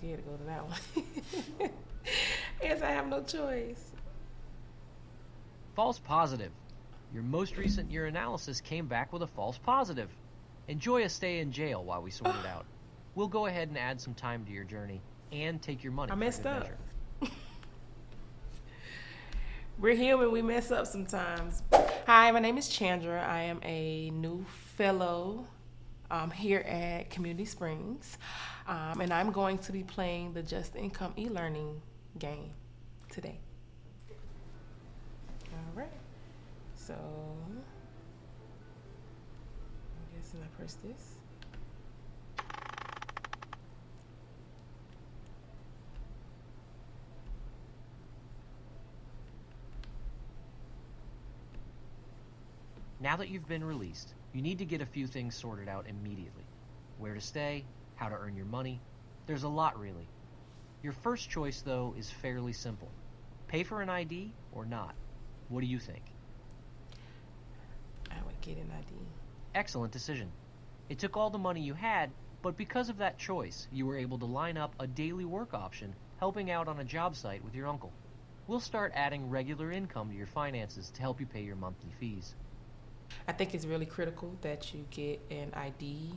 scared to go to that one. I guess I have no choice. False positive. Your most recent urinalysis came back with a false positive. Enjoy a stay in jail while we sort it out. We'll go ahead and add some time to your journey and take your money I for messed good up. measure. We're human. We mess up sometimes. Hi, my name is Chandra. I am a new fellow here at Community Springs, and I'm going to be playing the Just Income e-learning game today. All right. So, I'm guessing I press this. Now that you've been released, you need to get a few things sorted out immediately. Where to stay, how to earn your money. There's a lot, really. Your first choice, though, is fairly simple. Pay for an ID or not. What do you think? I would get an ID. Excellent decision. It took all the money you had, but because of that choice, you were able to line up a daily work option helping out on a job site with your uncle. We'll start adding regular income to your finances to help you pay your monthly fees. I think it's really critical that you get an ID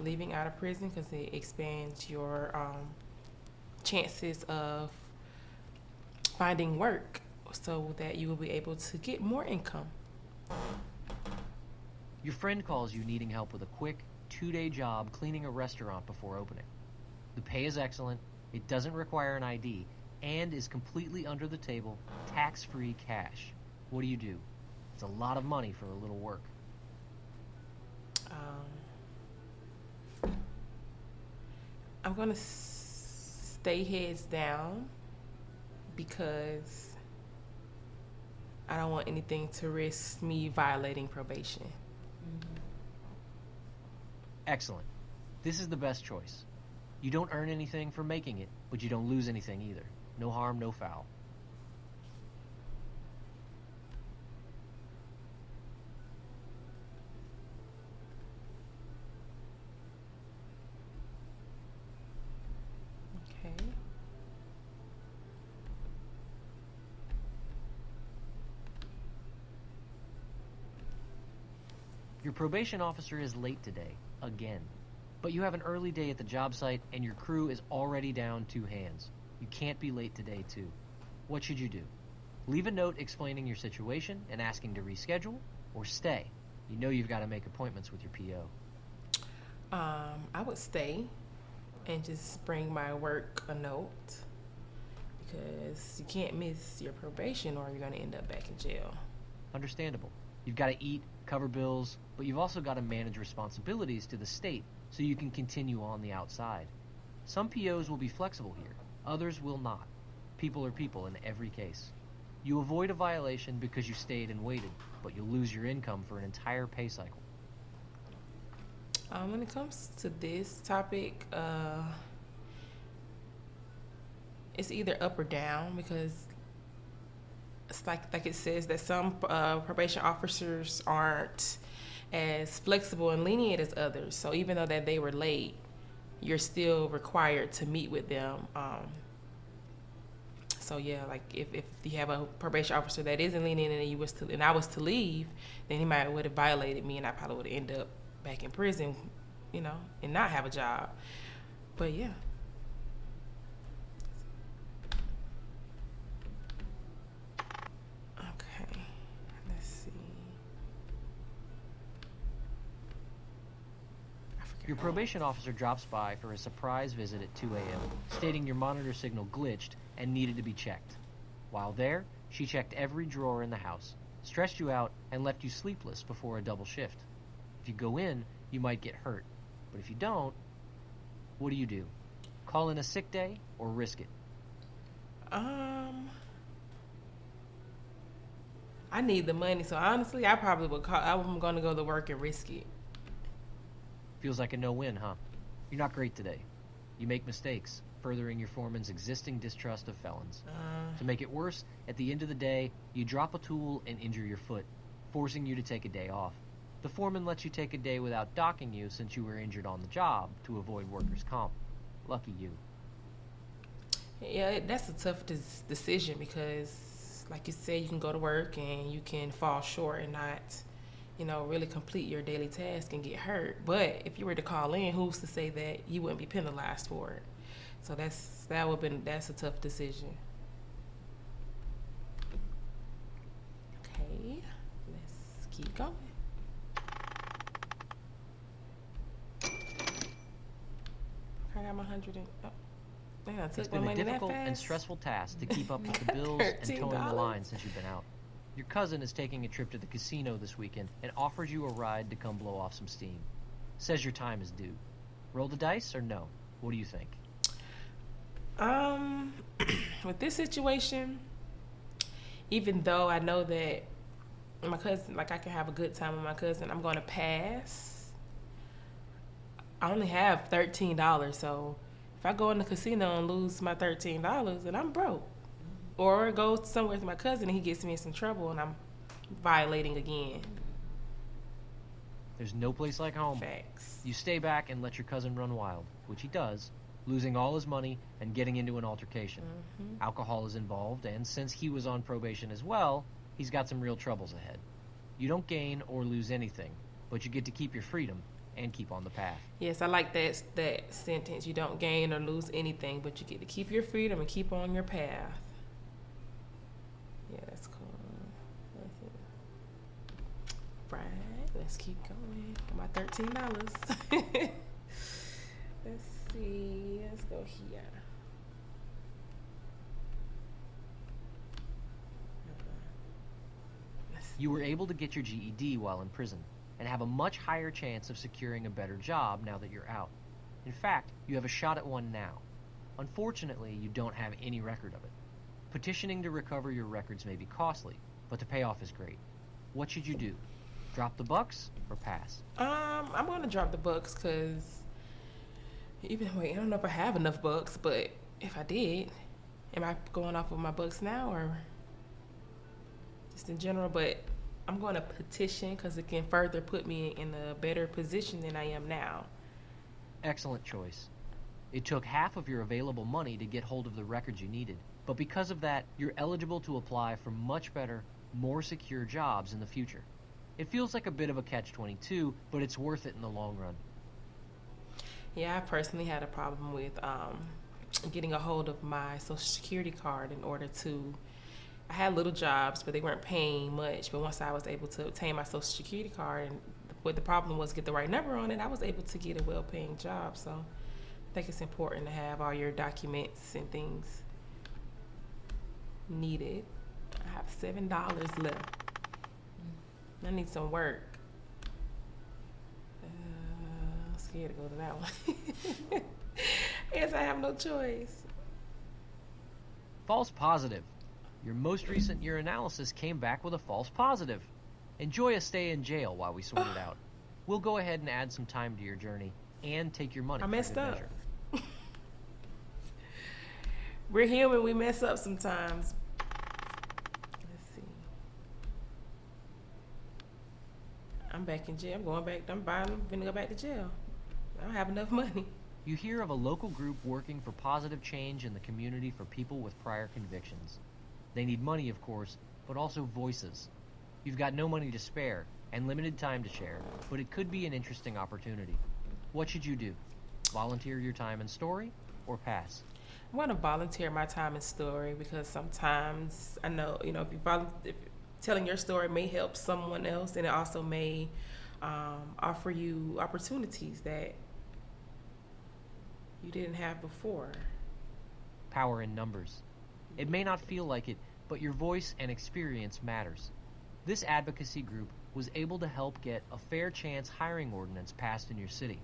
leaving out of prison because it expands your chances of finding work so that you will be able to get more income. Your friend calls you needing help with a quick, 2-day job cleaning a restaurant before opening. The pay is excellent, it doesn't require an ID, and is completely under the table, tax-free cash. What do? It's a lot of money for a little work. I'm going to stay heads down because I don't want anything to risk me violating probation. Excellent. This is the best choice. You don't earn anything for making it, but you don't lose anything either. No harm, no foul. Okay. Your probation officer is late today, again. But you have an early day at the job site and your crew is already down 2 hands. You can't be late today, too. What should you do? Leave a note explaining your situation and asking to reschedule, or stay. You know you've got to make appointments with your PO. I would stay and just bring my work a note because you can't miss your probation or you're going to end up back in jail. Understandable. You've got to eat, cover bills, but you've also got to manage responsibilities to the state so you can continue on the outside. Some POs will be flexible here, others will not. People are people in every case. You avoid a violation because you stayed and waited, but you'll lose your income for an entire pay cycle. When it comes to this topic, it's either up or down because it's like it says that some probation officers aren't as flexible and lenient as others. So even though that they were late, you're still required to meet with them. So yeah, like if you have a probation officer that isn't lenient and I was to leave, then he might would have violated me and I probably would end up back in prison, and not have a job. But yeah. Okay. Let's see. Your probation officer drops by for a surprise visit at 2 a.m., stating your monitor signal glitched and needed to be checked. While there, she checked every drawer in the house, stressed you out, and left you sleepless before a double shift. If you go in, you might get hurt. But if you don't, what do? Call in a sick day or risk it? I need the money, so honestly, I probably would call. I'm going to go to work and risk it. Feels like a no-win, huh? You're not great today. You make mistakes, furthering your foreman's existing distrust of felons. To make it worse, at the end of the day, you drop a tool and injure your foot, forcing you to take a day off. The foreman lets you take a day without docking you since you were injured on the job to avoid workers' comp. Lucky you. Yeah, that's a tough decision because, like you said, you can go to work and you can fall short and not, really complete your daily task and get hurt. But if you were to call in, who's to say that you wouldn't be penalized for it? So that's a tough decision. Okay, let's keep going. I got my 100 and It's been a difficult and stressful task to keep up with the bills and towing the line since you've been out. Your cousin is taking a trip to the casino this weekend and offers you a ride to come blow off some steam. Says your time is due. Roll the dice or no? What do you think? With this situation, even though I know that my cousin, like I can have a good time with my cousin, I'm going to pass. I only have $13, so if I go in the casino and lose my $13, then I'm broke. Or go somewhere with my cousin and he gets me in some trouble and I'm violating again. There's no place like home. Facts. You stay back and let your cousin run wild, which he does, losing all his money and getting into an altercation. Mm-hmm. Alcohol is involved, and since he was on probation as well, he's got some real troubles ahead. You don't gain or lose anything, but you get to keep your freedom and keep on the path. Yes, I like that sentence. You don't gain or lose anything, but you get to keep your freedom and keep on your path. Yeah, that's cool. That's it. Right, let's keep going. My $13. Let's see. Let's go here. You were able to get your GED while in prison and have a much higher chance of securing a better job now that you're out. In fact, you have a shot at one now. Unfortunately, you don't have any record of it. Petitioning to recover your records may be costly, but the payoff is great. What should you do? Drop the bucks or pass? I'm going to drop the bucks because I don't know if I have enough bucks, but if I did, am I going off of my bucks now or just in general? But I'm going to petition because it can further put me in a better position than I am now. Excellent choice. It took half of your available money to get hold of the records you needed, but because of that, you're eligible to apply for much better, more secure jobs in the future. It feels like a bit of a catch-22, but it's worth it in the long run. Yeah, I personally had a problem with getting a hold of my Social Security card in order to. I had little jobs, but they weren't paying much. But once I was able to obtain my Social Security card, and what the problem was get the right number on it, I was able to get a well-paying job. So I think it's important to have all your documents and things needed. I have $7 left. I need some work. I'm scared to go to that one. I guess I have no choice. False positive. Your most recent urinalysis came back with a false positive. Enjoy a stay in jail while we sort it out. We'll go ahead and add some time to your journey and take your money. I messed up. Measure. We're human. We mess up sometimes. Let's see. I'm back in jail. I'm going back. I'm gonna go back to jail. I don't have enough money. You hear of a local group working for positive change in the community for people with prior convictions. They need money, of course, but also voices. You've got no money to spare and limited time to share, but it could be an interesting opportunity. What should you do? Volunteer your time and story or pass? I want to volunteer my time and story because sometimes I know, if telling your story may help someone else, and it also may offer you opportunities that you didn't have before. Power in numbers. It may not feel like it, but your voice and experience matters. This advocacy group was able to help get a fair chance hiring ordinance passed in your city,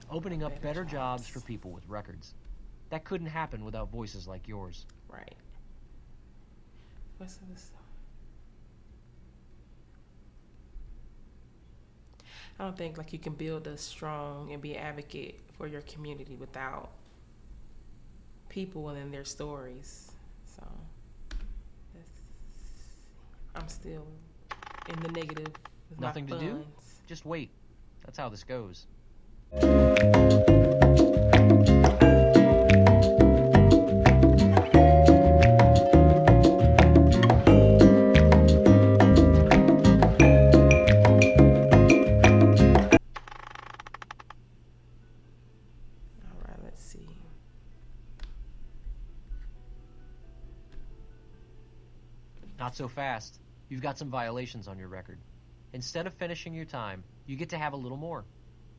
opening up better jobs for people with records. That couldn't happen without voices like yours. Right. What's this? I don't think you can build a strong and be an advocate for your community without people and their stories. So I'm still in the negative. With Nothing my to do? funds. Just wait. That's how this goes. Not so fast. You've got some violations on your record. Instead of finishing your time, you get to have a little more.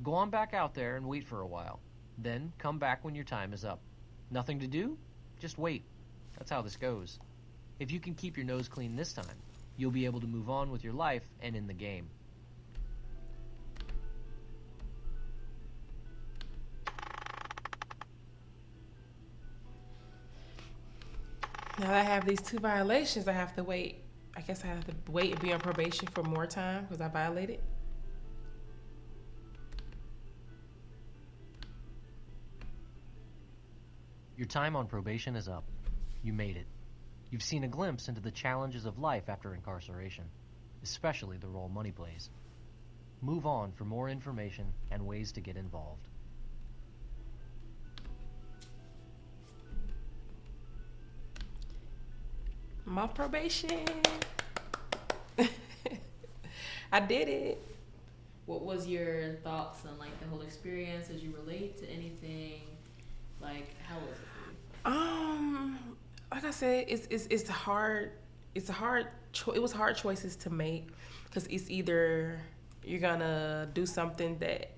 Go on back out there and wait for a while. Then come back when your time is up. Nothing to do? Just wait. That's how this goes. If you can keep your nose clean this time, you'll be able to move on with your life and in the game. Now that I have these 2 violations, I have to wait. I guess I have to wait and be on probation for more time because I violated. Your time on probation is up. You made it. You've seen a glimpse into the challenges of life after incarceration, especially the role money plays. Move on for more information and ways to get involved. My probation. I did it. What was your thoughts on like the whole experience? Did you relate to anything? Like, how was it for you? Like I said, it's hard. It was hard choices to make because it's either you're gonna do something that,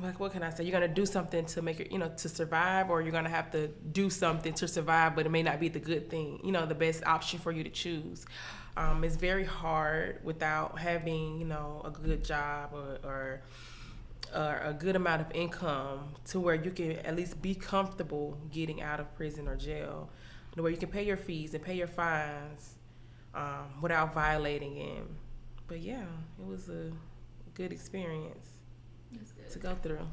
like what can I say? You're gonna do something to make it, to survive, or you're gonna have to do something to survive, but it may not be the good thing, the best option for you to choose. It's very hard without having, a good job or a good amount of income to where you can at least be comfortable getting out of prison or jail, where you can pay your fees and pay your fines without violating it. But yeah, it was a good experience That's good. to go through.